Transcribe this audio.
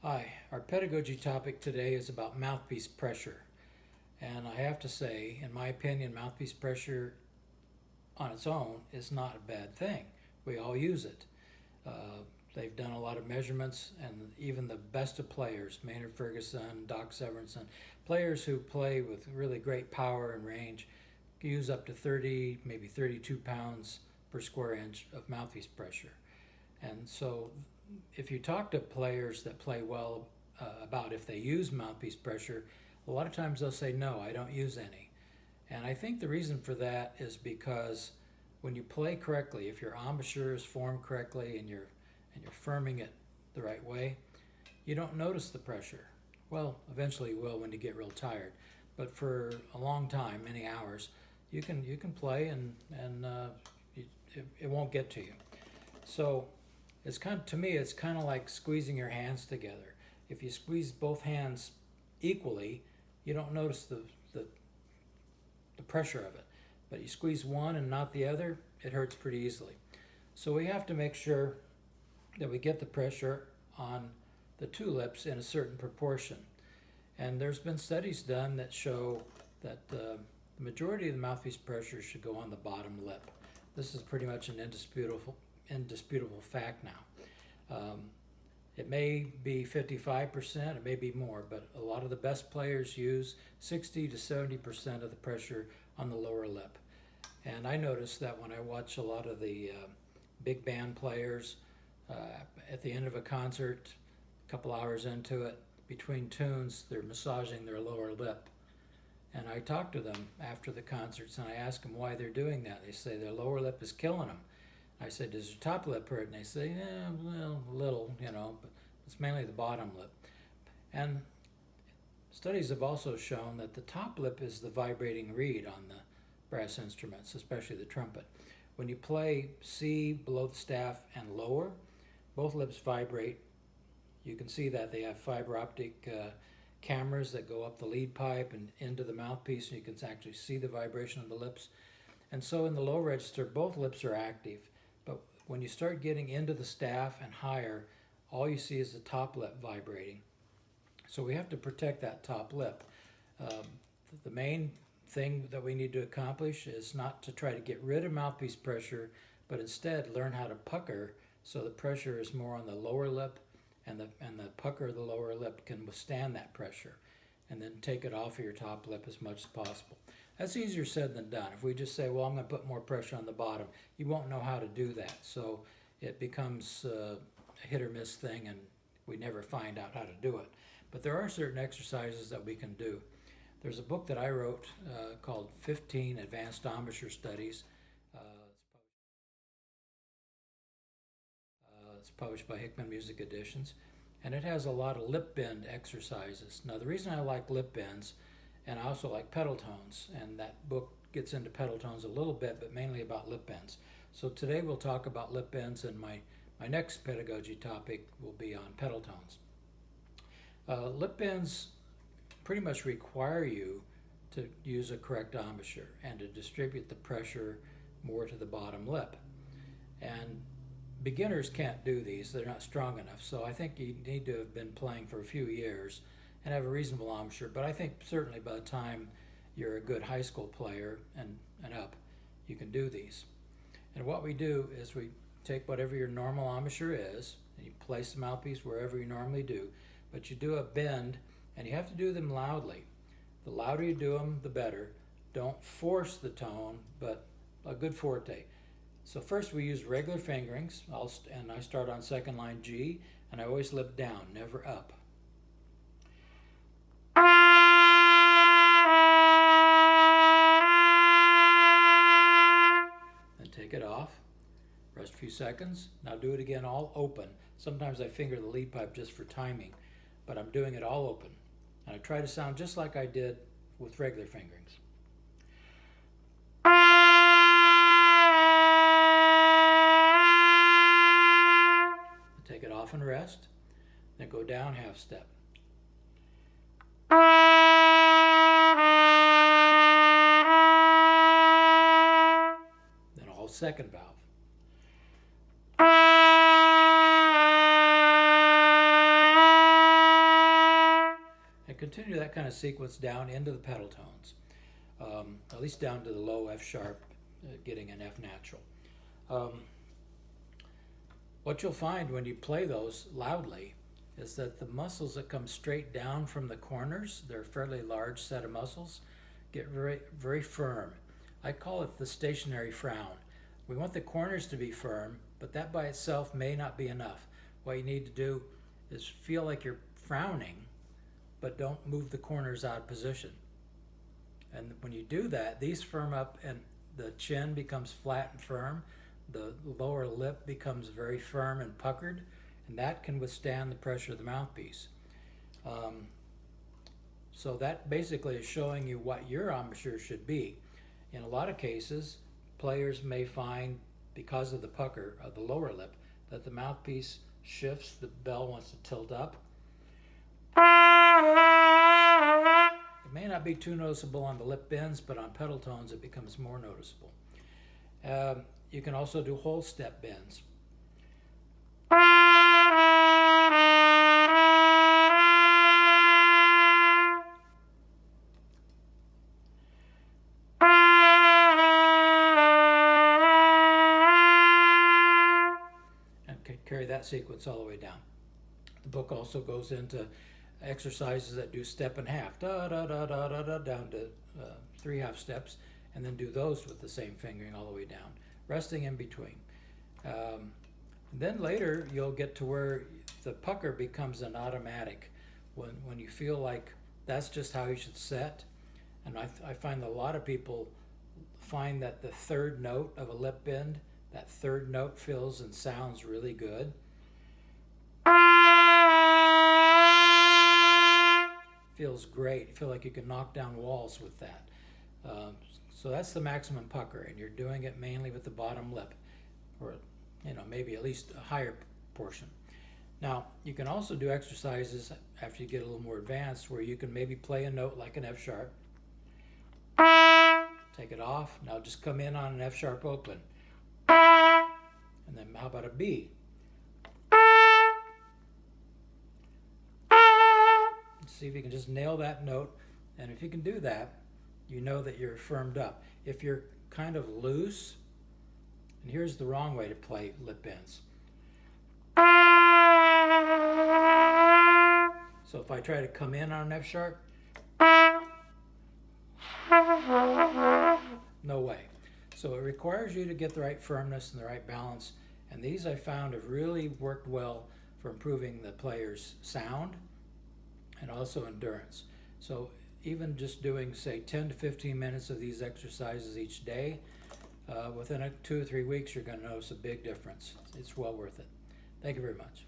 Hi, our pedagogy topic today is about mouthpiece pressure. And I have to say, in my opinion, mouthpiece pressure on its own is not a bad thing. We all use it. They've done a lot of measurements, and even the best of players, Maynard Ferguson, Doc Severinsen, players who play with really great power and range, use up to 30, maybe 32 pounds per square inch of mouthpiece pressure. And so, if you talk to players that play well about if they use mouthpiece pressure, a lot of times they'll say, no, I don't use any. And I think the reason for that is because when you play correctly, if your embouchure is formed correctly and you're firming it the right way, you don't notice the pressure. Well, eventually you will when you get real tired, but for a long time, many hours, you can play and it won't get to you. So to me, it's kind of like squeezing your hands together. If you squeeze both hands equally, you don't notice the pressure of it. But you squeeze one and not the other, it hurts pretty easily. So we have to make sure that we get the pressure on the two lips in a certain proportion. And there's been studies done that show that the majority of the mouthpiece pressure should go on the bottom lip. This is pretty much an indisputable fact now. It may be 55%, it may be more, but a lot of the best players use 60 to 70% of the pressure on the lower lip. And I notice that when I watch a lot of the big band players at the end of a concert, a couple hours into it, between tunes, they're massaging their lower lip. And I talk to them after the concerts and I ask them why they're doing that. They say their lower lip is killing them. I said, does your top lip hurt? And they say, yeah, well, a little, but it's mainly the bottom lip. And studies have also shown that the top lip is the vibrating reed on the brass instruments, especially the trumpet. When you play C, below the staff, and lower, both lips vibrate. You can see that they have fiber optic cameras that go up the lead pipe and into the mouthpiece, and you can actually see the vibration of the lips. And so in the low register, both lips are active. But when you start getting into the staff and higher, all you see is the top lip vibrating. So we have to protect that top lip. The main thing that we need to accomplish is not to try to get rid of mouthpiece pressure, but instead learn how to pucker so the pressure is more on the lower lip, and the pucker of the lower lip can withstand that pressure, and then take it off of your top lip as much as possible. That's easier said than done. If we just say, well, I'm going to put more pressure on the bottom, you won't know how to do that. So it becomes a hit or miss thing, and we never find out how to do it. But there are certain exercises that we can do. There's a book that I wrote called 15 Advanced Embouchure Studies. It's published by Hickman Music Editions, and it has a lot of lip bend exercises. Now, the reason I like lip bends, and I also like pedal tones, and that book gets into pedal tones a little bit, but mainly about lip bends. So today we'll talk about lip bends, and my next pedagogy topic will be on pedal tones. Lip bends pretty much require you to use a correct embouchure and to distribute the pressure more to the bottom lip. And beginners can't do these, they're not strong enough. So I think you need to have been playing for a few years and have a reasonable embouchure. But I think certainly by the time you're a good high school player and up, you can do these. And what we do is we take whatever your normal embouchure is, and you place the mouthpiece wherever you normally do, but you do a bend, and you have to do them loudly. The louder you do them, the better. Don't force the tone, but a good forte. So first we use regular fingerings, and I start on second line G, and I always lip down, never up. Then take it off, rest a few seconds. Now do it again all open. Sometimes I finger the lead pipe just for timing, but I'm doing it all open. And I try to sound just like I did with regular fingerings. Take it off and rest, then go down half step. Then all second valve. continue that kind of sequence down into the pedal tones, at least down to the low F sharp, getting an F natural. What you'll find when you play those loudly is that the muscles that come straight down from the corners, they're a fairly large set of muscles, get very, very firm. I call it the stationary frown. We want the corners to be firm, but that by itself may not be enough. What you need to do is feel like you're frowning, but don't move the corners out of position. And when you do that, these firm up and the chin becomes flat and firm. The lower lip becomes very firm and puckered, and that can withstand the pressure of the mouthpiece. So that basically is showing you what your embouchure should be. In a lot of cases, players may find, because of the pucker of the lower lip, that the mouthpiece shifts, the bell wants to tilt up. It may not be too noticeable on the lip bends, but on pedal tones it becomes more noticeable. You can also do whole step bends. And carry that sequence all the way down. The book also goes into exercises that do step and half, da da da da da da, down to 3 half steps, and then do those with the same fingering all the way down, resting in between. Then later you'll get to where the pucker becomes an automatic, when you feel like that's just how you should set. And I find that a lot of people find that the third note of a lip bend, that third note feels and sounds really good. Feels great. You feel like you can knock down walls with that. So that's the maximum pucker, and you're doing it mainly with the bottom lip, or maybe at least a higher portion. Now you can also do exercises after you get a little more advanced where you can maybe play a note like an F sharp, take it off, now just come in on an F sharp open, and then how about a B? See if you can just nail that note, and if you can do that, you know that you're firmed up. If you're kind of loose, and here's the wrong way to play lip bends. So if I try to come in on an F sharp, no way. So it requires you to get the right firmness and the right balance, and these I found have really worked well for improving the player's sound and also endurance. So even just doing, say, 10 to 15 minutes of these exercises each day, within 2 or 3 weeks, you're going to notice a big difference. It's well worth it. Thank you very much.